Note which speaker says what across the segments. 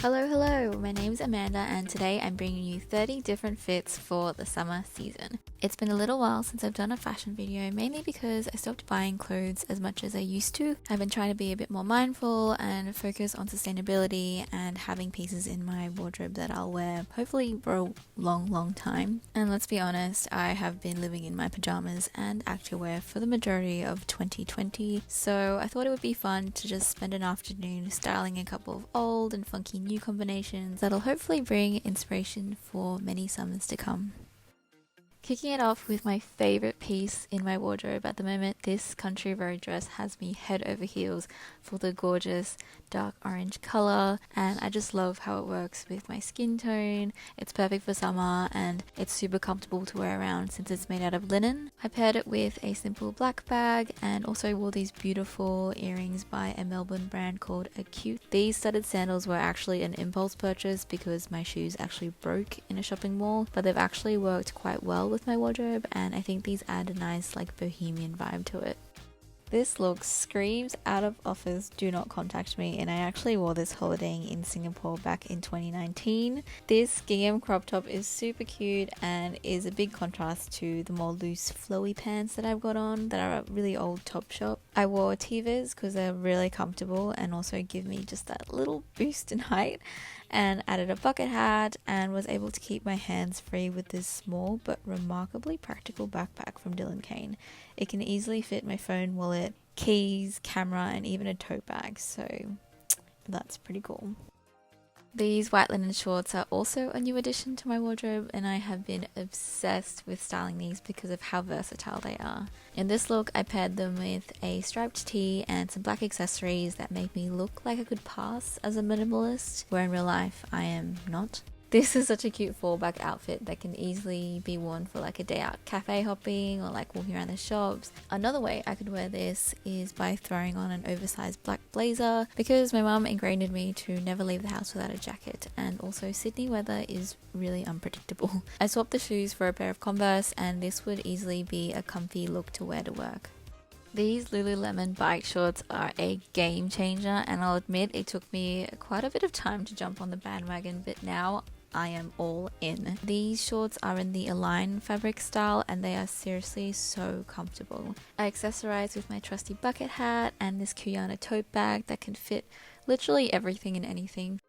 Speaker 1: Hello, my name's Amanda and today I'm bringing you 30 different fits for the summer season. It's been a little while since I've done a fashion video, mainly because I stopped buying clothes as much as I used to. I've been trying to be a bit more mindful and focus on sustainability and having pieces in my wardrobe that I'll wear hopefully for a long time. And let's be honest, I have been living in my pajamas and activewear for the majority of 2020, so I thought it would be fun to just spend an afternoon styling a couple of old and funky new combinations that'll hopefully bring inspiration for many summers to come. Kicking it off with my favorite piece in my wardrobe at the moment, this country road dress has me head over heels for the gorgeous dark orange color, and I just love how it works with my skin tone. It's perfect for summer and it's super comfortable to wear around since it's made out of linen. I paired it with a simple black bag and also wore these beautiful earrings by a Melbourne brand called Aacute. These studded sandals were actually an impulse purchase because my shoes actually broke in a shopping mall, but they've actually worked quite well with my wardrobe, and I think these add a nice bohemian vibe to it. This look screams out of office, do not contact me, and I actually wore this holidaying in Singapore back in 2019. This gingham crop top is super cute and is a big contrast to the more loose flowy pants that I've got on that are a really old Topshop. I wore Tevas because they're really comfortable and also give me just that little boost in height, and added a bucket hat and was able to keep my hands free with this small but remarkably practical backpack from Kain. It can easily fit my phone, wallet, keys, camera, and even a tote bag, so that's pretty cool. These white linen shorts are also a new addition to my wardrobe, and I have been obsessed with styling these because of how versatile they are. In this look, I paired them with a striped tee and some black accessories that make me look like I could pass as a minimalist, where in real life I am not. This is such a cute fallback outfit that can easily be worn for a day out cafe hopping or walking around the shops. Another way I could wear this is by throwing on an oversized black blazer, because my mum ingrained in me to never leave the house without a jacket, and also Sydney weather is really unpredictable. I swapped the shoes for a pair of Converse, and this would easily be a comfy look to wear to work. These Lululemon bike shorts are a game changer, and I'll admit it took me quite a bit of time to jump on the bandwagon, but now I am all in. These shorts are in the Align fabric style and they are seriously so comfortable. I accessorize with my trusty bucket hat and this Kuyana tote bag that can fit literally everything and anything.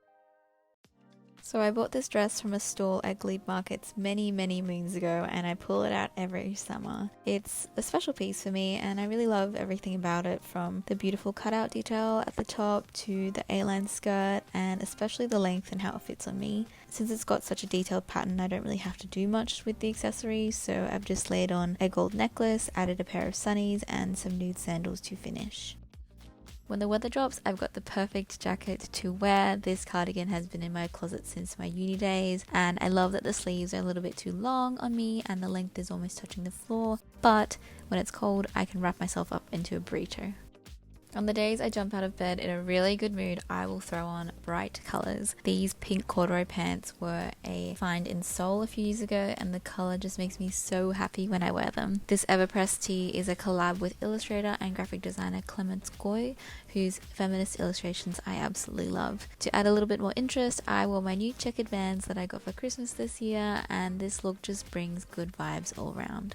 Speaker 1: So I bought this dress from a stall at Glebe Markets many moons ago, and I pull it out every summer. It's a special piece for me and I really love everything about it, from the beautiful cutout detail at the top to the A-line skirt, and especially the length and how it fits on me. Since it's got such a detailed pattern, I don't really have to do much with the accessories, so I've just laid on a gold necklace, added a pair of sunnies and some nude sandals to finish. When the weather drops, I've got the perfect jacket to wear. This cardigan has been in my closet since my uni days, and I love that the sleeves are a little bit too long on me and the length is almost touching the floor, but when it's cold I can wrap myself up into a burrito. On the days I jump out of bed in a really good mood, I will throw on bright colours. These pink corduroy pants were a find in Seoul a few years ago, and the colour just makes me so happy when I wear them. This Everpress tee is a collab with illustrator and graphic designer Clements Goy, whose feminist illustrations I absolutely love. To add a little bit more interest, I wore my new checkered Vans that I got for Christmas this year, and this look just brings good vibes all around.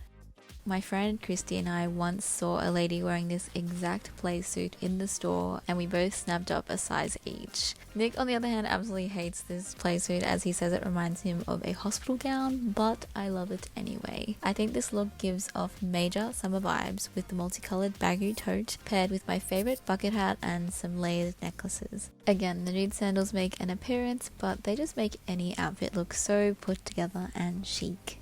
Speaker 1: My friend Christy and I once saw a lady wearing this exact play suit in the store, and we both snapped up a size each. Nick, on the other hand, absolutely hates this play suit as he says it reminds him of a hospital gown, but I love it anyway. I think this look gives off major summer vibes with the multicolored baggy tote paired with my favorite bucket hat and some layered necklaces. Again, the nude sandals make an appearance, but they just make any outfit look so put together and chic.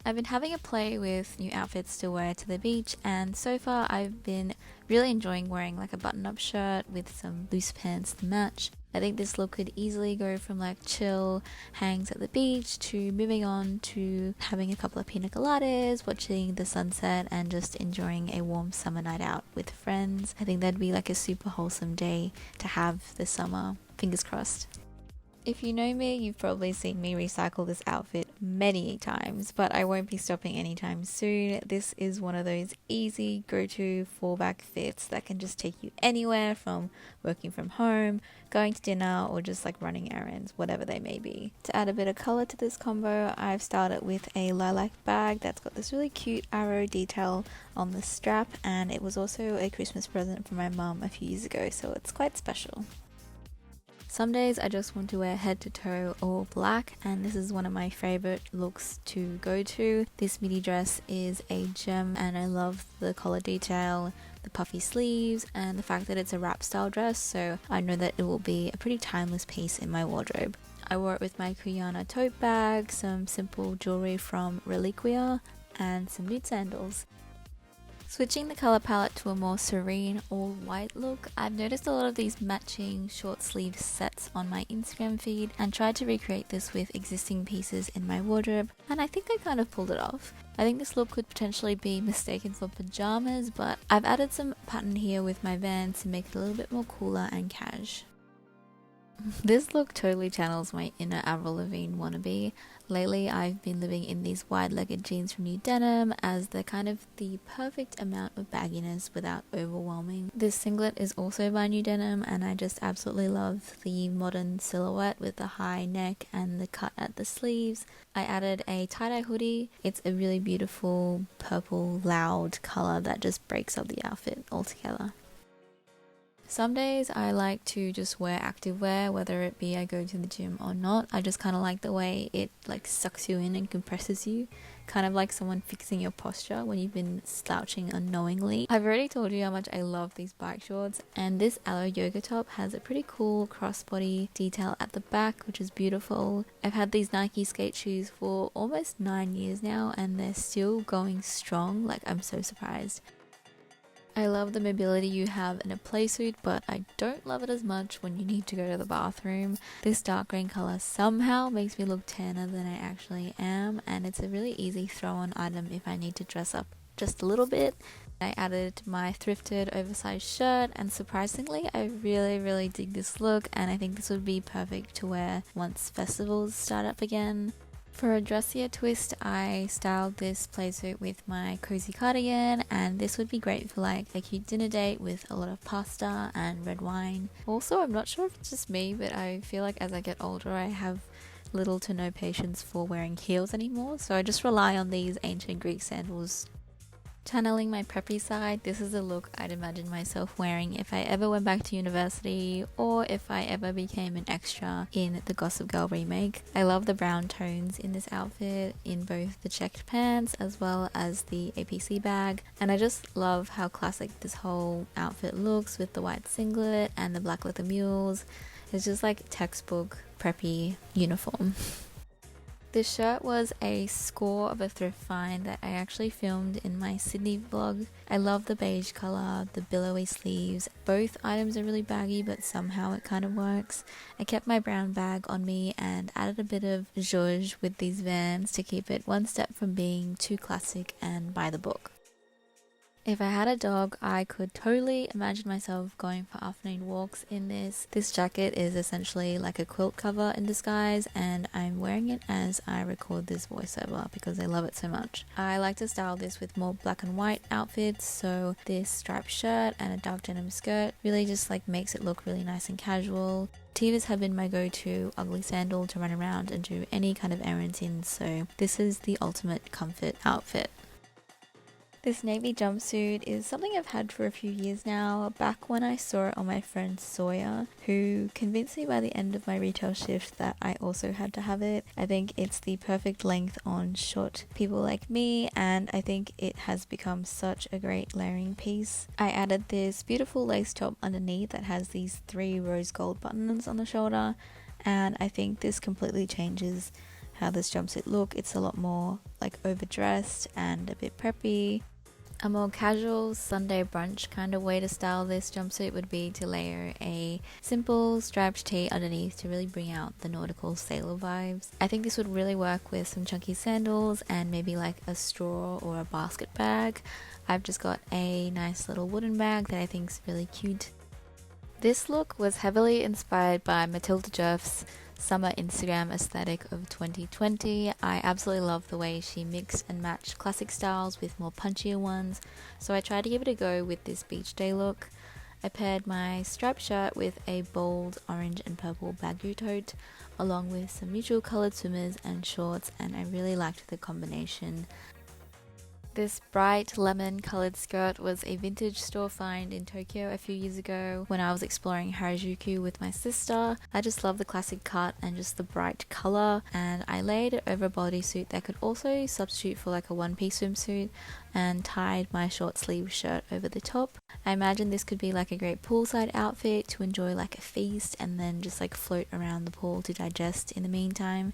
Speaker 1: I've been having a play with new outfits to wear to the beach, and so far I've been really enjoying wearing a button-up shirt with some loose pants to match. I think this look could easily go from chill hangs at the beach to moving on to having a couple of pina coladas, watching the sunset, and just enjoying a warm summer night out with friends. I think that'd be a super wholesome day to have this summer. Fingers crossed. If you know me, you've probably seen me recycle this outfit many times, but I won't be stopping anytime soon. This is one of those easy go-to fallback fits that can just take you anywhere, from working from home, going to dinner, or just like running errands, whatever they may be. To add a bit of color to this combo, I've styled it with a lilac bag that's got this really cute arrow detail on the strap, and it was also a Christmas present from my mum a few years ago, so it's quite special. Some days I just want to wear head to toe all black, and this is one of my favorite looks to go to. This midi dress is a gem, and I love the collar detail, the puffy sleeves, and the fact that it's a wrap style dress, so I know that it will be a pretty timeless piece in my wardrobe. I wore it with my Rihanna tote bag, some simple jewelry from Reliquia, and some nude sandals. Switching the colour palette to a more serene all white look, I've noticed a lot of these matching short sleeve sets on my Instagram feed and tried to recreate this with existing pieces in my wardrobe, and I think I kind of pulled it off. I think this look could potentially be mistaken for pajamas, but I've added some pattern here with my Vans to make it a little bit more cooler and cash. This look totally channels my inner Avril Lavigne wannabe. Lately I've been living in these wide-legged jeans from Nude denim, as they're kind of the perfect amount of bagginess without overwhelming. This singlet is also by Nude denim, and I just absolutely love the modern silhouette with the high neck and the cut at the sleeves. I added a tie-dye hoodie. It's a really beautiful purple loud colour that just breaks up the outfit altogether. Some days I like to just wear activewear, whether it be I go to the gym or not. I just kind of like the way it like sucks you in and compresses you, kind of like someone fixing your posture when you've been slouching unknowingly. I've already told you how much I love these bike shorts, and this aloe yoga top has a pretty cool crossbody detail at the back, which is beautiful. I've had these Nike skate shoes for almost 9 years now, and they're still going strong. Like, I'm so surprised. I love the mobility you have in a playsuit, but I don't love it as much when you need to go to the bathroom. This dark green colour somehow makes me look tanner than I actually am, and it's a really easy throw-on item if I need to dress up just a little bit. I added my thrifted oversized shirt, and surprisingly I really dig this look, and I think this would be perfect to wear once festivals start up again. For a dressier twist, I styled this playsuit with my cozy cardigan, and this would be great for like a cute dinner date with a lot of pasta and red wine. Also, I'm not sure if it's just me, but I feel like as I get older I have little to no patience for wearing heels anymore, so I just rely on these ancient Greek sandals. Channeling my preppy side, this is a look I'd imagine myself wearing if I ever went back to university, or if I ever became an extra in the Gossip Girl remake. I love the brown tones in this outfit, in both the checked pants as well as the APC bag, and I just love how classic this whole outfit looks with the white singlet and the black leather mules. It's just like textbook preppy uniform. This shirt was a score of a thrift find that I actually filmed in my Sydney vlog. I love the beige colour, the billowy sleeves. Both items are really baggy, but somehow it kind of works. I kept my brown bag on me and added a bit of zhuzh with these Vans to keep it one step from being too classic and by the book. If I had a dog, I could totally imagine myself going for afternoon walks in this. This jacket is essentially like a quilt cover in disguise, and I'm wearing it as I record this voiceover because I love it so much. I like to style this with more black and white outfits, so this striped shirt and a dark denim skirt really just like makes it look really nice and casual. Tevas have been my go-to ugly sandal to run around and do any kind of errands in, so this is the ultimate comfort outfit. This navy jumpsuit is something I've had for a few years now, back when I saw it on my friend Sawyer, who convinced me by the end of my retail shift that I also had to have it. I think it's the perfect length on short people like me, and I think it has become such a great layering piece. I added this beautiful lace top underneath that has these 3 rose gold buttons on the shoulder, and I think this completely changes how this jumpsuit look. It's a lot more like overdressed and a bit preppy. A more casual Sunday brunch kind of way to style this jumpsuit would be to layer a simple striped tee underneath to really bring out the nautical sailor vibes. I think this would really work with some chunky sandals and maybe like a straw or a basket bag. I've just got a nice little wooden bag that I think is really cute. This look was heavily inspired by Matilda Jeff's summer Instagram aesthetic of 2020. I absolutely love the way she mixed and matched classic styles with more punchier ones, so I tried to give it a go with this beach day look. I paired my striped shirt with a bold orange and purple baggy tote, along with some neutral coloured swimmers and shorts, and I really liked the combination. This bright lemon coloured skirt was a vintage store find in Tokyo a few years ago when I was exploring Harajuku with my sister. I just love the classic cut and just the bright colour, and I laid it over a bodysuit that could also substitute for like a one-piece swimsuit, and tied my short sleeve shirt over the top. I imagine this could be like a great poolside outfit to enjoy like a feast and then just like float around the pool to digest in the meantime.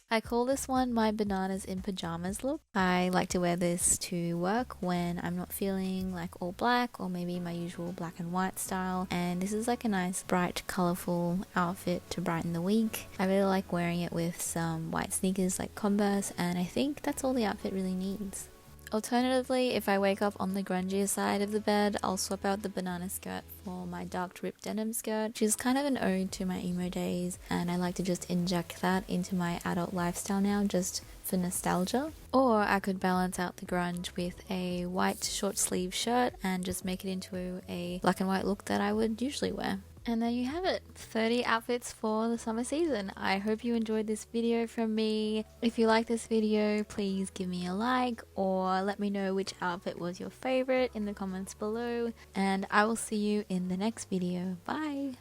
Speaker 1: I call this one my bananas in pajamas look. I like to wear this to work when I'm not feeling like all black or maybe my usual black and white style, and this is like a nice bright colourful outfit to brighten the week. I really like wearing it with some white sneakers like Converse, and I think that's all the outfit really needs. Alternatively, if I wake up on the grungier side of the bed, I'll swap out the banana skirt for my dark ripped denim skirt, which is kind of an ode to my emo days, and I like to just inject that into my adult lifestyle now just for nostalgia. Or I could balance out the grunge with a white short sleeve shirt and just make it into a black and white look that I would usually wear. And there you have it, 30 outfits for the summer season. I hope you enjoyed this video from me. If you like this video, please give me a like or let me know which outfit was your favorite in the comments below. And I will see you in the next video. Bye!